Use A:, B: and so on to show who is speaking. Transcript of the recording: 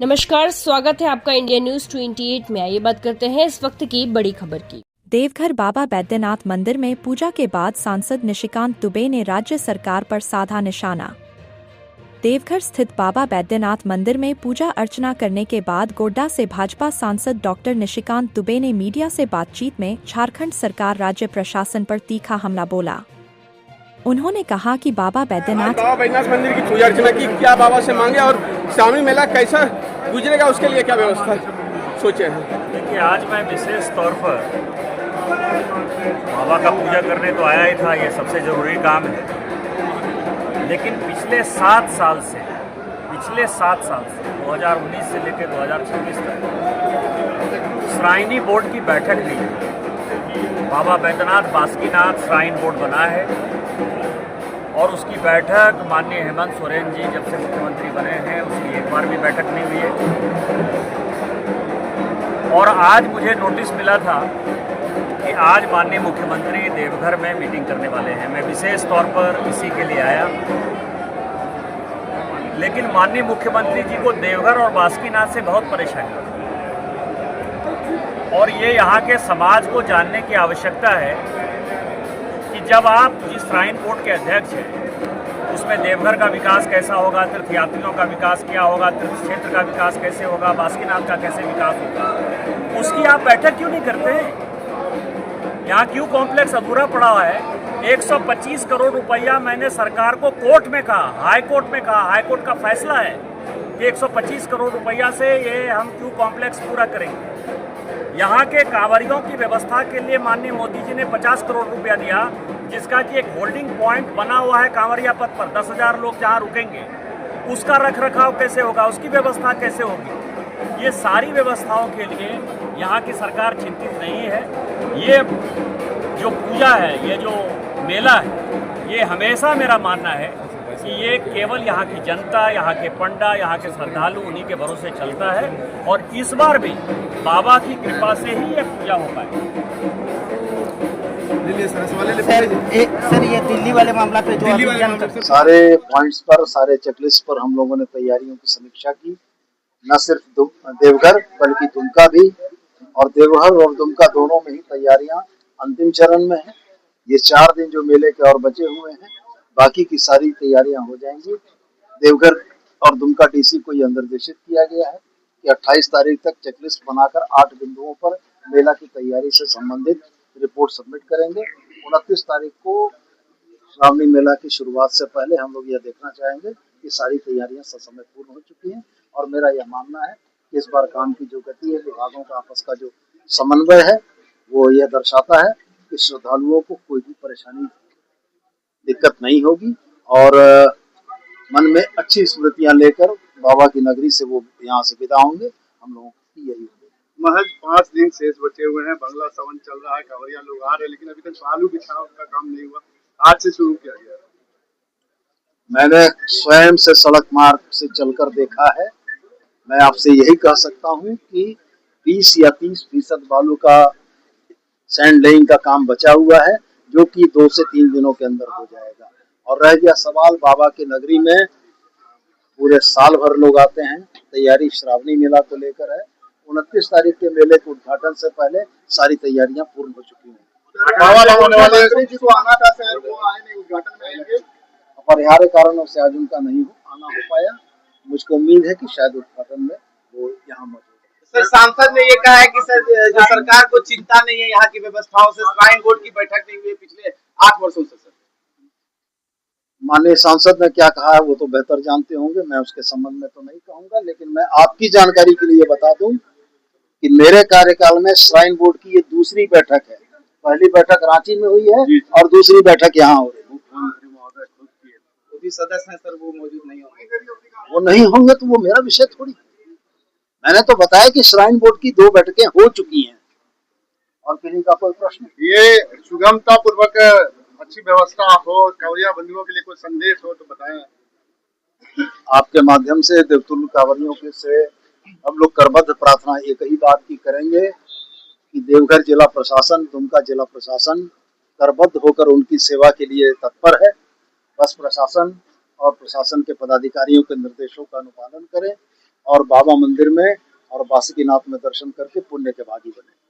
A: नमस्कार, स्वागत है आपका इंडिया न्यूज 28 में। आइए बात करते हैं इस वक्त की बड़ी खबर की।
B: देवघर बाबा बैद्यनाथ मंदिर में पूजा के बाद सांसद निशिकांत दुबे ने राज्य सरकार पर साधा निशाना। देवघर स्थित बाबा बैद्यनाथ मंदिर में पूजा अर्चना करने के बाद गोड्डा से भाजपा सांसद डॉक्टर निशिकांत दुबे ने मीडिया से बातचीत में झारखंड सरकार राज्य प्रशासन पर तीखा हमला बोला। उन्होंने कहा कि बाबा बैद्यनाथ
C: मंदिर की पूजा अर्चना की, क्या बाबा से मांगे और श्रावणी मेला कैसा गुजरेगा उसके लिए क्या व्यवस्था सोचे हैं।
D: देखिए, आज मैं विशेष तौर पर बाबा का पूजा करने तो आया ही था, ये सबसे ज़रूरी काम है। लेकिन पिछले 7 साल से 2019 से लेकर 2026 तक श्राइनी बोर्ड की बैठक नहीं हुई। बाबा बैद्यनाथ बासुकीनाथ श्राइन बोर्ड बना है और उसकी बैठक माननीय हेमंत सोरेन जी जब से मुख्यमंत्री बने हैं उसकी एक बार भी बैठक नहीं हुई है। और आज मुझे नोटिस मिला था कि आज माननीय मुख्यमंत्री देवघर में मीटिंग करने वाले हैं। मैं विशेष तौर पर इसी के लिए आया, लेकिन माननीय मुख्यमंत्री जी को देवघर और बासुकीनाथ से बहुत परेशानी है और ये यहाँ के समाज को जानने की आवश्यकता है कि जब आप जिस श्राइन बोर्ड के अध्यक्ष हैं उसमें देवघर का विकास कैसा होगा, तीर्थयात्रियों का विकास क्या होगा, तीर्थ क्षेत्र का विकास कैसे होगा, बासुकीनाथ का कैसे विकास होगा, उसकी आप बैठक क्यों नहीं करते हैं। यहाँ क्यों कॉम्प्लेक्स अधूरा पड़ा हुआ है। 125 करोड़ रुपया मैंने सरकार को कोर्ट में कहा, हाई कोर्ट का फैसला है कि 125 करोड़ रुपया से ये हम क्यों कॉम्प्लेक्स पूरा करेंगे। यहाँ के कांवरियों की व्यवस्था के लिए माननीय मोदी जी ने 50 करोड़ रुपया दिया, जिसका कि एक होल्डिंग पॉइंट बना हुआ है कांवरिया पथ पर। 10,000 लोग जहाँ रुकेंगे उसका रख रखाव कैसे होगा, उसकी व्यवस्था कैसे होगी। ये सारी व्यवस्थाओं के लिए यहाँ की सरकार चिंतित नहीं है। ये जो पूजा है, ये जो मेला है, ये हमेशा मेरा मानना है कि ये केवल यहाँ की जनता, यहाँ के पंडा, यहाँ के श्रद्धालु उन्हीं के भरोसे चलता है और इस बार भी बाबा की कृपा से ही ये पूजा हो पाए।
E: सर, ये दिल्ली वाले मामला पे जो
F: सारे पॉइंट्स पर, सारे चेकलिस्ट पर हम लोगों ने तैयारियों की समीक्षा की। न सिर्फ देवघर बल्कि दुमका भी, और देवघर और दुमका दोनों में ही तैयारियां अंतिम चरण में है। ये 4 दिन जो मेले के और बचे हुए हैं, बाकी की सारी तैयारियां हो जाएंगी। देवघर और दुमका डीसी को यह निर्देशित किया गया है कि 28 तारीख तक चेकलिस्ट बनाकर 8 बिंदुओं पर मेला की तैयारी से संबंधित रिपोर्ट सबमिट करेंगे। 29 तारीख को श्रावणी मेला की शुरुआत से पहले हम लोग यह देखना चाहेंगे कि सारी तैयारियां ससमय पूर्ण हो चुकी हैं। और मेरा यह मानना है कि इस बार काम की जो गति है, विभागों का आपस का जो समन्वय है, वो यह दर्शाता है कि श्रद्धालुओं को कोई भी परेशानी, दिक्कत नहीं होगी और मन में अच्छी स्मृतियां लेकर बाबा की नगरी से वो यहाँ से विदा होंगे। हम लोगों की यही
C: महज 5 दिन शेष बचे हुए हैं, बंगला सवन चल रहा है, कांवरिया लोग आ रहे हैं, लेकिन अभी तक बालू बिछाव का काम नहीं हुआ। आज से शुरू किया गया।
F: मैंने स्वयं से सड़क मार्ग से चलकर देखा है। मैं आपसे यही कह सकता हूँ कि 20 या 30% बालू का सैंड लेइंग का काम बचा हुआ है, जो कि 2 से 3 दिनों के अंदर हो जाएगा। और रह गया सवाल, बाबा की नगरी में पूरे साल भर लोग आते हैं, तैयारी श्रावणी मेला को लेकर है। 29 तारीख के मेले के उद्घाटन से पहले सारी तैयारियां पूर्ण हो चुकी हैं। अपरिहार्य कारणों से आज उनका नहीं आना हो पाया। मुझको उम्मीद है कि शायद उद्घाटन में वो यहाँ मौजूद है।
E: सर, सांसद ने ये कहा है कि सर, जो सरकार को चिंता नहीं है यहाँ की व्यवस्थाओं से, श्राइन बोर्ड की बैठक नहीं हुई पिछले 8 वर्षों से। सर,
F: माननीय सांसद ने क्या कहा है वो तो बेहतर जानते होंगे, मैं उसके संबंध में तो नहीं कहूंगा। लेकिन मैं आपकी जानकारी के लिए बता दूं कि मेरे कार्यकाल में श्राइन बोर्ड की ये दूसरी बैठक है। पहली बैठक रांची में हुई है और दूसरी बैठक यहाँ हो रही है।
E: मुख्यमंत्री महोदय खुद किए, वो भी सदस्य हैं सर, वो मौजूद नहीं होंगे।
F: वो नहीं होंगे तो वो मेरा विषय थोड़ी। मैंने तो बताया कि श्राइन बोर्ड की 2 बैठकें हो चुकी हैं और किन्हीं का कोई प्रश्न।
C: ये सुगमता पूर्वक अच्छी व्यवस्था हो, कांवरिया बंधुओं के लिए कोई संदेश हो तो बताएं।
F: आपके माध्यम से देवतुल्य कांवरियों के से हम लोग करबद्ध प्रार्थना एक ही बात की करेंगे कि देवघर जिला प्रशासन, दुमका जिला प्रशासन करबद्ध होकर उनकी सेवा के लिए तत्पर है। बस प्रशासन और प्रशासन के पदाधिकारियों के निर्देशों का अनुपालन करें और बाबा मंदिर में और बासुकीनाथ में दर्शन करके पुण्य के भागी बने।